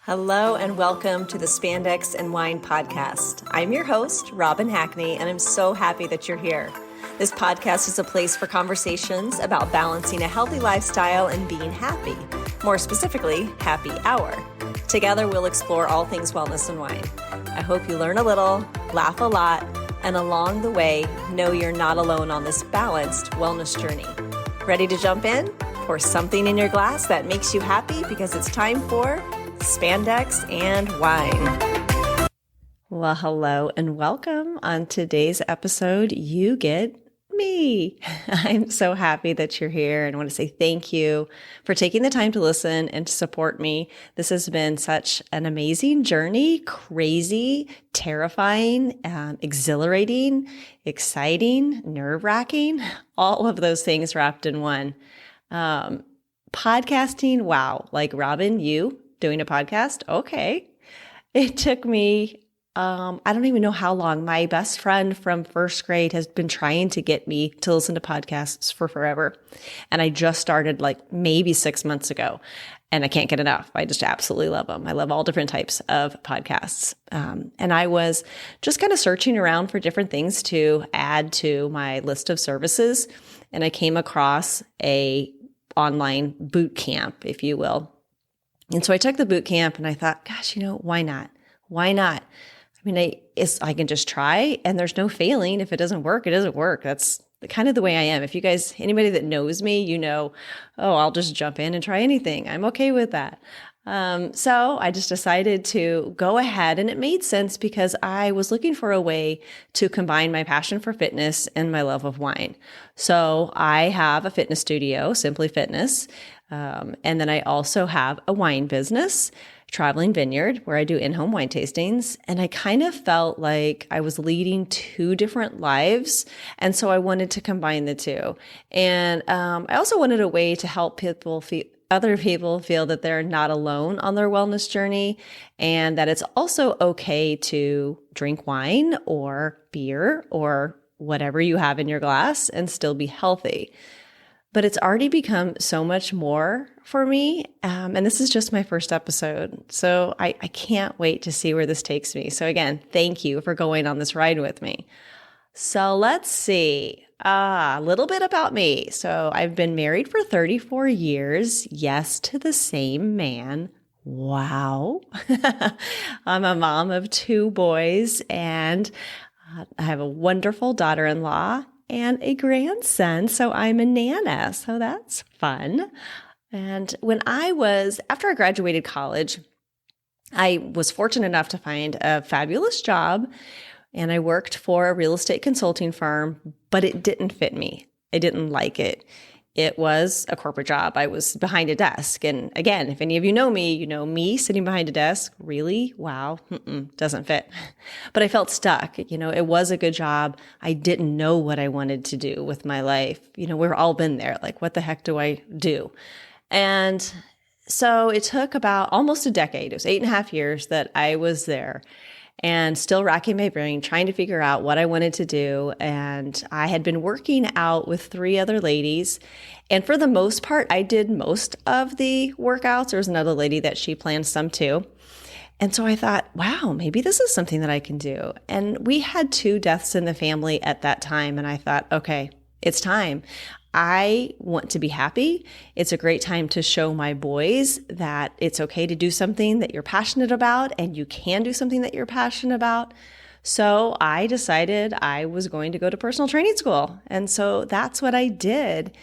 Hello and welcome to the Spandex and Wine podcast. I'm your host, Robin Hackney, and I'm so happy that you're here. This podcast is a place for conversations about balancing a healthy lifestyle and being happy, more specifically, happy hour. Together, we'll explore all things wellness and wine. I hope you learn a little, laugh a lot, and along the way, know you're not alone on this balanced wellness journey. Ready to jump in? Pour something in your glass that makes you happy because it's time for Spandex and Wine. Well, hello and welcome. On today's episode, you get me. I'm so happy that you're here and I want to say thank you for taking the time to listen and to support me. This has been such an amazing journey, crazy, terrifying, exhilarating, exciting, nerve-wracking, all of those things wrapped in one. Podcasting, wow, like Robin, you doing a podcast? Okay. It took me, I don't even know how long. My best friend from first grade has been trying to get me to listen to podcasts for forever. And I just started like maybe 6 months ago and I can't get enough. I just absolutely love them. I love all different types of podcasts. And I was just kind of searching around for different things to add to my list of services. And I came across a online boot camp, if you will. And so I took the boot camp and I thought, gosh, why not? Why not? I mean, I can just try and there's no failing. If it doesn't work, it doesn't work. That's kind of the way I am. If you guys, anybody that knows me, I'll just jump in and try anything. I'm okay with that. So I just decided to go ahead and it made sense because I was looking for a way to combine my passion for fitness and my love of wine. So I have a fitness studio, Simply Fitness. And then I also have a wine business, Traveling Vineyard, where I do in-home wine tastings. And I kind of felt like I was leading two different lives. And so I wanted to combine the two. And I also wanted a way to help other people feel that they're not alone on their wellness journey and that it's also okay to drink wine or beer or whatever you have in your glass and still be healthy. But it's already become so much more for me. And this is just my first episode. So I can't wait to see where this takes me. So again, thank you for going on this ride with me. So let's see. A little bit about me. So I've been married for 34 years. Yes, to the same man. Wow. I'm a mom of two boys and I have a wonderful daughter-in-law and a grandson. So I'm a nana. So that's fun. And after I graduated college, I was fortunate enough to find a fabulous job. And I worked for a real estate consulting firm, but it didn't fit me. I didn't like it. It was a corporate job. I was behind a desk. And again, if any of you know me sitting behind a desk, really? Wow, doesn't fit. But I felt stuck. It was a good job. I didn't know what I wanted to do with my life. We've all been there. Like, what the heck do I do? And so it took about almost a decade. It was 8.5 years that I was there. And still racking my brain, trying to figure out what I wanted to do. And I had been working out with 3 other ladies. And for the most part, I did most of the workouts. There was another lady that she planned some too. And so I thought, wow, maybe this is something that I can do. And we had 2 deaths in the family at that time. And I thought, okay, it's time. I want to be happy. It's a great time to show my boys that it's okay to do something that you're passionate about and you can do something that you're passionate about. So I decided I was going to go to personal training school. And so that's what I did.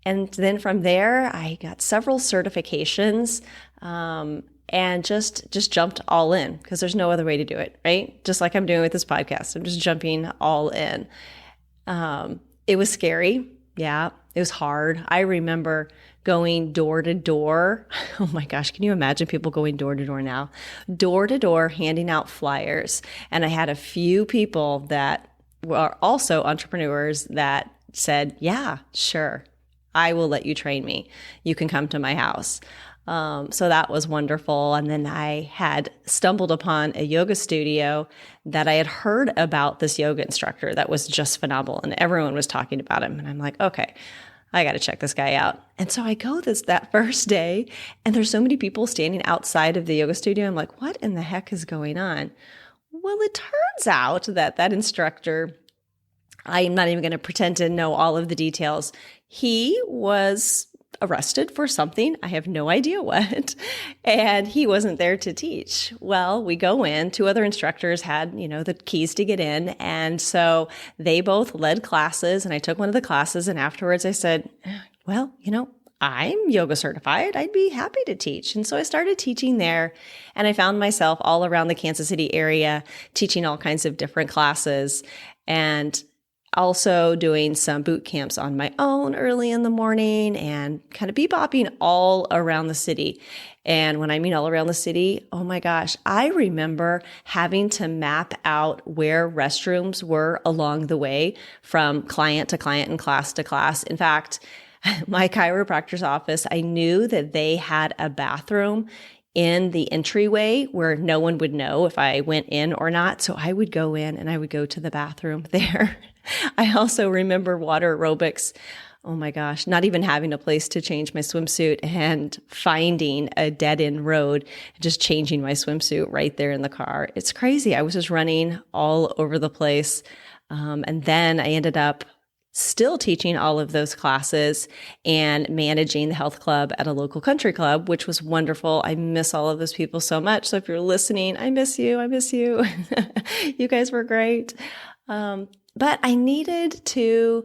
And then from there, I got several certifications and just jumped all in because there's no other way to do it, right? Just like I'm doing with this podcast. I'm just jumping all in. It was scary. Yeah, it was hard. I remember going door to door. Oh my gosh, can you imagine people going door to door now? Door to door, handing out flyers. And I had a few people that were also entrepreneurs that said, yeah, sure, I will let you train me. You can come to my house. So that was wonderful. And then I had stumbled upon a yoga studio that I had heard about this yoga instructor that was just phenomenal and everyone was talking about him. And I'm like, okay, I got to check this guy out. And so I go that first day, and there's so many people standing outside of the yoga studio. I'm like, what in the heck is going on? Well, it turns out that instructor, I'm not even going to pretend to know all of the details. He was arrested for something. I have no idea what. And he wasn't there to teach. Well, we go in, two other instructors had, the keys to get in. And so they both led classes, and I took one of the classes. And afterwards I said, well, I'm yoga certified. I'd be happy to teach. And so I started teaching there, and I found myself all around the Kansas City area teaching all kinds of different classes, and also doing some boot camps on my own early in the morning, and kind of bebopping all around the city. And when I mean all around the city, oh my gosh, I remember having to map out where restrooms were along the way from client to client and class to class. In fact, my chiropractor's office, I knew that they had a bathroom in the entryway where no one would know if I went in or not. So I would go in and I would go to the bathroom there. I also remember water aerobics. Oh my gosh, not even having a place to change my swimsuit and finding a dead end road, just changing my swimsuit right there in the car. It's crazy. I was just running all over the place. And then I ended up still teaching all of those classes and managing the health club at a local country club, which was wonderful. I miss all of those people so much. So if you're listening, I miss you. I miss you. You guys were great. But I needed to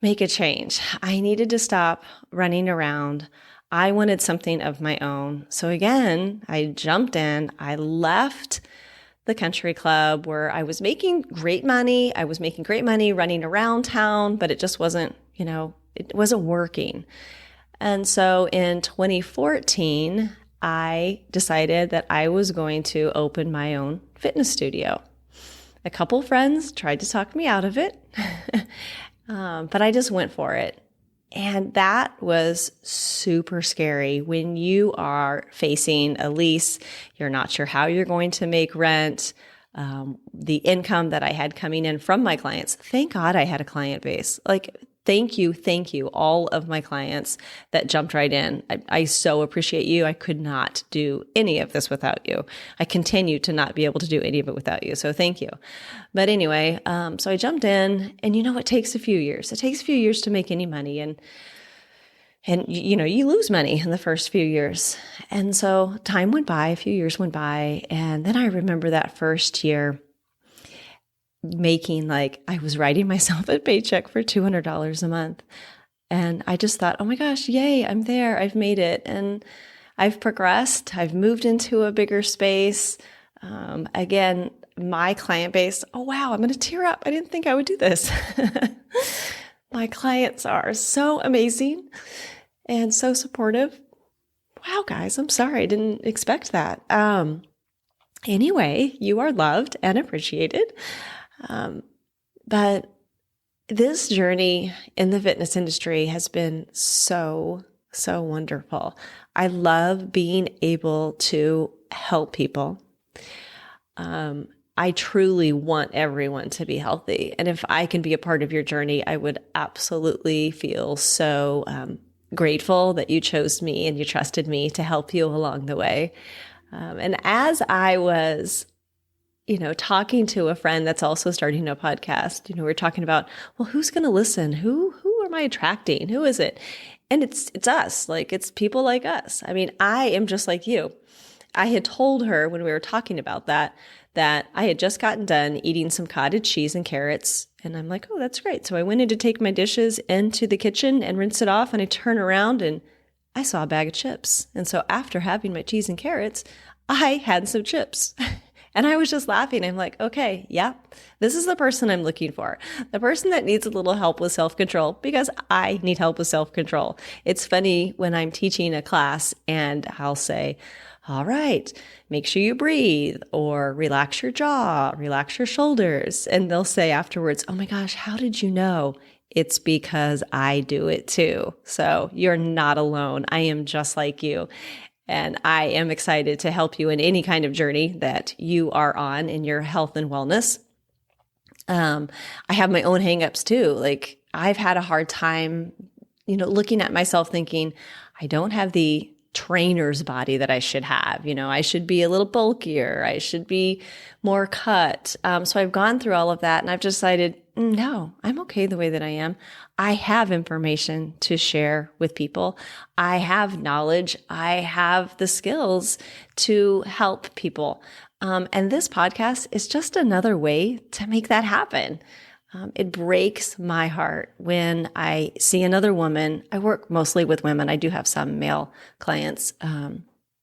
make a change. I needed to stop running around. I wanted something of my own. So again, I jumped in. I left the country club where I was making great money. I was making great money running around town, but it just wasn't, it wasn't working. And so in 2014, I decided that I was going to open my own fitness studio. A couple friends tried to talk me out of it, but I just went for it. And that was super scary when you are facing a lease. You're not sure how you're going to make rent. The income that I had coming in from my clients, thank God I had a client base. Thank you, all of my clients that jumped right in. I so appreciate you. I could not do any of this without you. I continue to not be able to do any of it without you. So thank you. But anyway, so I jumped in, and it takes a few years. It takes a few years to make any money. And you lose money in the first few years. And so time went by, a few years went by. And then I remember that first year making I was writing myself a paycheck for $200 a month. And I just thought, oh my gosh, yay, I'm there. I've made it. And I've progressed. I've moved into a bigger space. Again, my client base, oh wow, I'm going to tear up. I didn't think I would do this. My clients are so amazing and so supportive. Wow, guys, I'm sorry. I didn't expect that. Anyway, you are loved and appreciated. But this journey in the fitness industry has been so, so wonderful. I love being able to help people. I truly want everyone to be healthy. And if I can be a part of your journey, I would absolutely feel so grateful that you chose me and you trusted me to help you along the way. And as I was talking to a friend that's also starting a podcast, we're talking about, well, who's going to listen? Who am I attracting? Who is it? And it's us, it's people like us. I mean, I am just like you. I had told her when we were talking about that I had just gotten done eating some cottage cheese and carrots. And I'm like, oh, that's great. So I went in to take my dishes into the kitchen and rinse it off. And I turn around and I saw a bag of chips. And so after having my cheese and carrots, I had some chips. And I was just laughing. I'm like, okay, yeah, this is the person I'm looking for. The person that needs a little help with self-control, because I need help with self-control. It's funny when I'm teaching a class and I'll say, all right, make sure you breathe, or relax your jaw, relax your shoulders. And they'll say afterwards, oh my gosh, how did you know? It's because I do it too. So you're not alone. I am just like you. And I am excited to help you in any kind of journey that you are on in your health and wellness. I have my own hangups too. I've had a hard time looking at myself thinking, I don't have the trainer's body that I should have. I should be a little bulkier. I should be more cut. So I've gone through all of that and I've decided, no, I'm okay the way that I am. I have information to share with people. I have knowledge. I have the skills to help people. And this podcast is just another way to make that happen. It breaks my heart when I see another woman. I work mostly with women. I do have some male clients.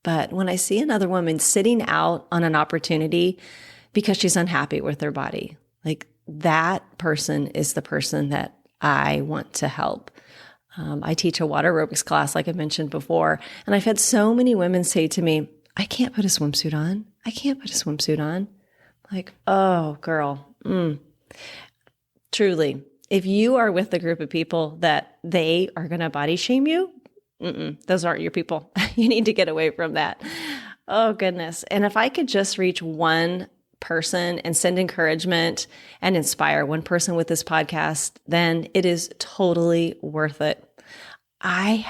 But when I see another woman sitting out on an opportunity because she's unhappy with her body, like that person is the person that I want to help. I teach a water aerobics class, like I mentioned before, and I've had so many women say to me, I can't put a swimsuit on. I can't put a swimsuit on. Like, oh, girl. Truly, if you are with a group of people that they are going to body shame you, those aren't your people. You need to get away from that. Oh, goodness. And if I could just reach one person and send encouragement and inspire one person with this podcast, then it is totally worth it. I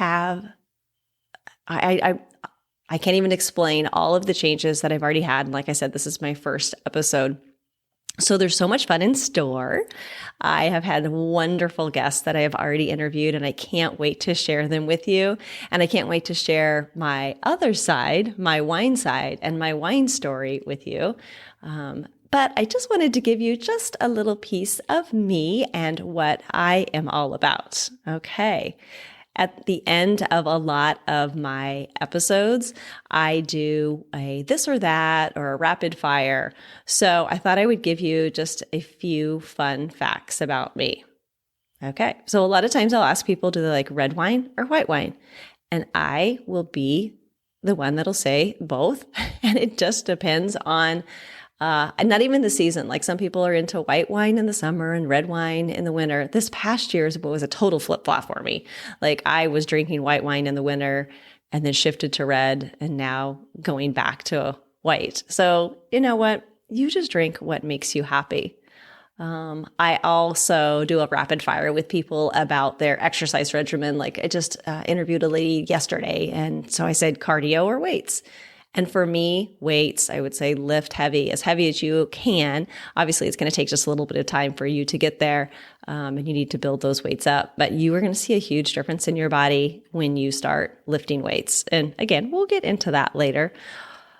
can't even explain all of the changes that I've already had. And like I said, this is my first episode. So there's so much fun in store. I have had wonderful guests that I have already interviewed, and I can't wait to share them with you. And I can't wait to share my other side, my wine side, and my wine story with you. But I just wanted to give you just a little piece of me and what I am all about. Okay. At the end of a lot of my episodes, I do a this or that or a rapid fire. So I thought I would give you just a few fun facts about me. Okay. So a lot of times I'll ask people, do they like red wine or white wine? And I will be the one that'll say both. And it just depends on not even the season. Like some people are into white wine in the summer and red wine in the winter. This past year was a total flip-flop for me. Like I was drinking white wine in the winter and then shifted to red and now going back to white. So you know what? You just drink what makes you happy. I also do a rapid fire with people about their exercise regimen. Like I just interviewed a lady yesterday. And so I said cardio or weights. And for me, weights, I would say lift heavy as you can. Obviously, it's going to take just a little bit of time for you to get there, and you need to build those weights up. But you are going to see a huge difference in your body when you start lifting weights. And again, we'll get into that later.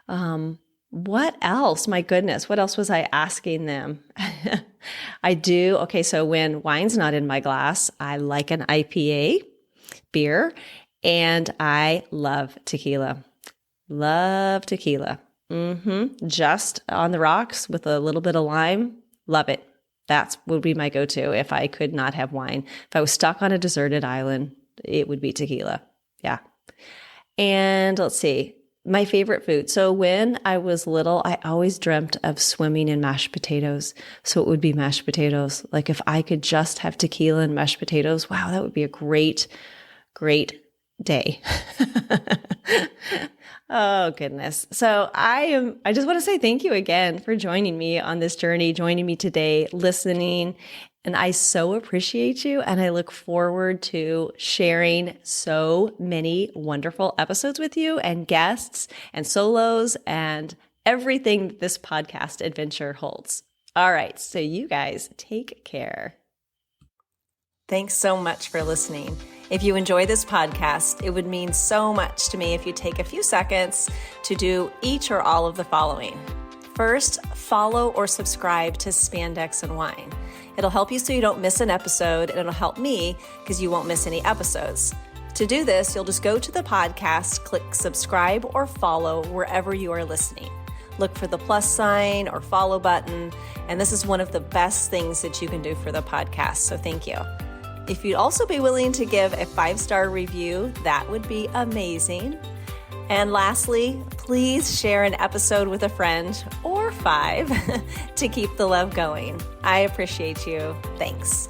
What else? My goodness, what else was I asking them? I do. Okay, so when wine's not in my glass, I like an IPA beer, and I love tequila. Love tequila. Just on the rocks with a little bit of lime. Love it. That would be my go-to if I could not have wine. If I was stuck on a deserted island, it would be tequila. Yeah. And let's see, my favorite food. So when I was little, I always dreamt of swimming in mashed potatoes. So it would be mashed potatoes. Like if I could just have tequila and mashed potatoes, wow, that would be a great, great day. Oh, goodness. So I just want to say thank you again for joining me on this journey, joining me today, listening. And I so appreciate you. And I look forward to sharing so many wonderful episodes with you and guests and solos and everything that this podcast adventure holds. All right. So you guys take care. Thanks so much for listening. If you enjoy this podcast, it would mean so much to me if you take a few seconds to do each or all of the following. First, follow or subscribe to Spandex and Wine. It'll help you so you don't miss an episode, and it'll help me because you won't miss any episodes. To do this, you'll just go to the podcast, click subscribe or follow wherever you are listening. Look for the plus sign or follow button, and this is one of the best things that you can do for the podcast, so thank you. If you'd also be willing to give a 5-star review, that would be amazing. And lastly, please share an episode with a friend or 5 to keep the love going. I appreciate you. Thanks.